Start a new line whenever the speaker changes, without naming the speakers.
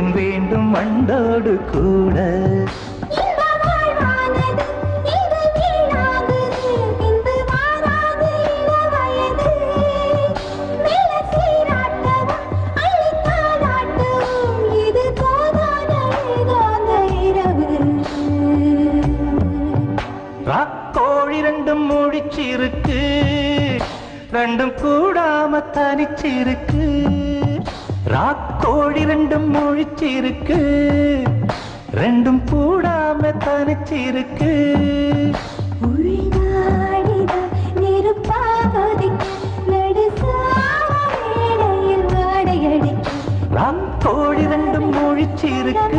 தேன் வேண்டும் வண்டோடு கூட. ராக்கோழி ரெண்டும் முழிச்சிருக்கு, ரெண்டும் கூடாம தனிச்சிருக்கு. ராக்கோழி ரெண்டும் முழிச்சிருக்கு, ரெண்டும் கூடாம தனிச்சிருக்கு. ராக்கோழி ரெண்டும் முழிச்சிருக்கு,